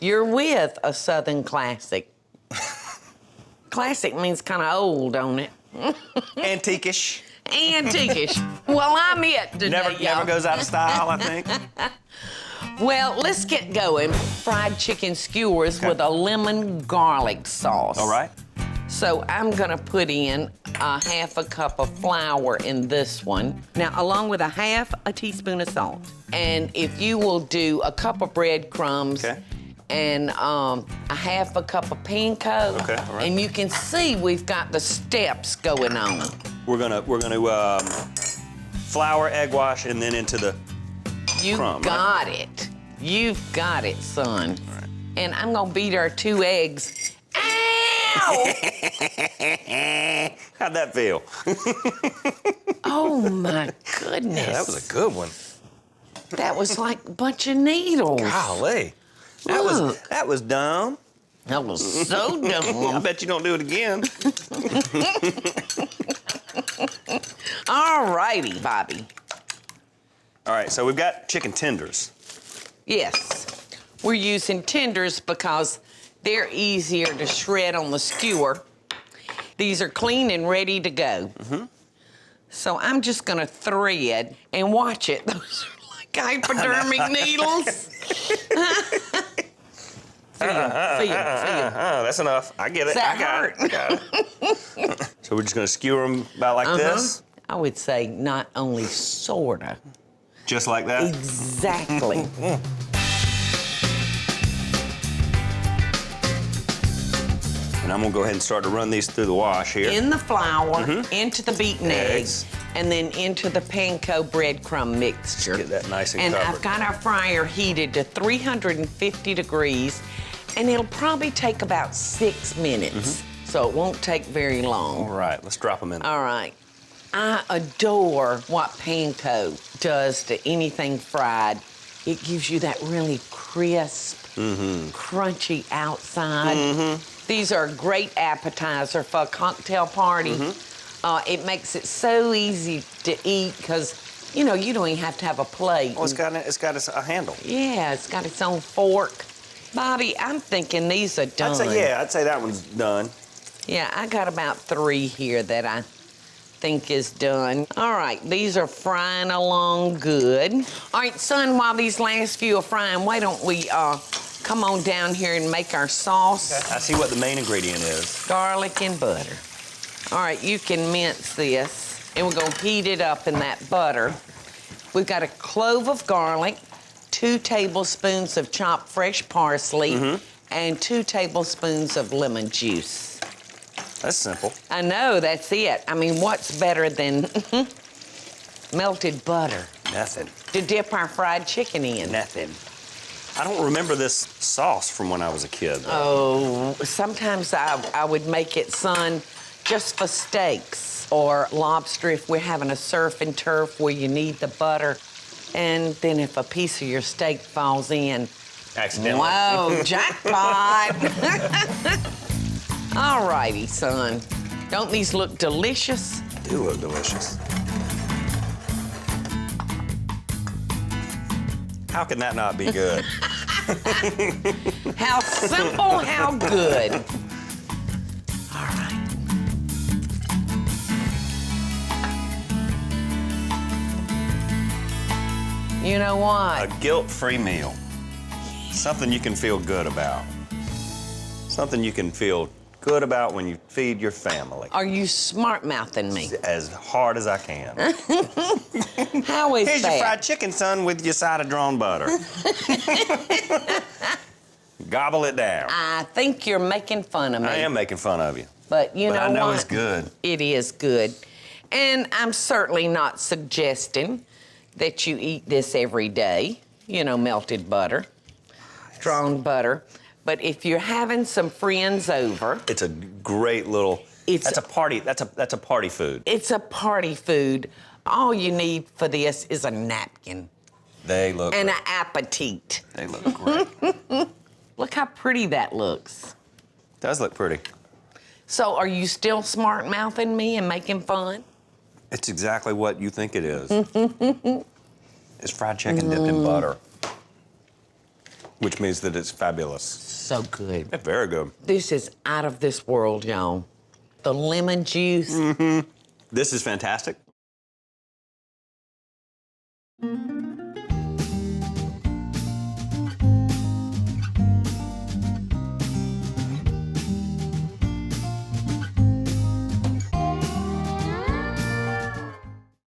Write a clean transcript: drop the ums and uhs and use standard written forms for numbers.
You're with a Southern classic. Classic means kind of old, don't it? Antique-ish. Antique-ish. Well, I'm it today, Never goes out of style, I think. Well, let's get going. Fried chicken skewers with a lemon garlic sauce. All right. So I'm gonna put in a half a cup of flour in this one. Now, along with a half a teaspoon of salt. And if you will do a cup of breadcrumbs and a half a cup of panko. Okay, all right. And you can see we've got the steps going on. We're gonna flour, egg wash, and then into the crumb, got it. You've got it, son. All right. And I'm gonna beat our 2 eggs. Ow! How'd that feel? Oh my goodness. Yeah, that was a good one. That was like a bunch of needles. Golly. That was dumb. That was so dumb. I bet you don't do it again. All righty, Bobby. All right, so we've got chicken tenders. Yes. We're using tenders because they're easier to shred on the skewer. These are clean and ready to go. So I'm just gonna thread and watch it. Those are like hypodermic needles. Feel. That's enough. I get it. Does that I got it. So we're just gonna skewer them about like this? I would say not only sorta. Just like that? Exactly. And I'm gonna go ahead and start to run these through the wash here. In the flour, into the beaten Eggs. eggs, and then into the panko breadcrumb mixture. Get that nice and And covered. I've got our fryer heated to 350 degrees, and it'll probably take about 6 minutes. So it won't take very long. All right, let's drop them in. All right. I adore what panko does to anything fried. It gives you that really crisp, crunchy outside. These are a great appetizer for a cocktail party. It makes it so easy to eat because, you know, you don't even have to have a plate. Oh, it's got a handle. Yeah, it's got its own fork. Bobby, I'm thinking these are done. I'd say that one's done. Yeah, I got about 3 here that I think is done. All right, these are frying along good. All right, son, while these last few are frying, why don't we come on down here and make our sauce. I see what the main ingredient is. Garlic and butter. All right, you can mince this, and we're gonna heat it up in that butter. We've got a clove of garlic, 2 tablespoons of chopped fresh parsley, and 2 tablespoons of lemon juice. That's simple. I know, that's it. I mean, what's better than melted butter? Nothing. To dip our fried chicken in. Nothing. I don't remember this sauce from when I was a kid, though. Oh, sometimes I would make it, son, just for steaks or lobster if we're having a surf and turf where you need the butter. And then if a piece of your steak falls in. Accidentally. Whoa, jackpot. All righty, son. Don't these look delicious? They do look delicious. How can that not be good? How simple, how good. All right. You know what? A guilt-free meal. Something you can feel good about. Something you can feel good about when you feed your family. Are you smart-mouthing me? As hard as I can. How is Here's that? your fried chicken, son, with your side of drawn butter. Gobble it down. I think you're making fun of me. I am making fun of you. But you know what? I know it's good. It is good. And I'm certainly not suggesting that you eat this every day. You know, melted butter, drawn butter. But if you're having some friends over, it's a great little. That's a party. That's a party food. It's a party food. All you need for this is a napkin. They look. And great. an appetite. They look great. Look how pretty that looks. Does look pretty. So are you still smart-mouthing me and making fun? It's exactly what you think it is. It's fried chicken dipped in butter. which means that it's fabulous. So good. Yeah, very good. This is out of this world, y'all. The lemon juice. This is fantastic.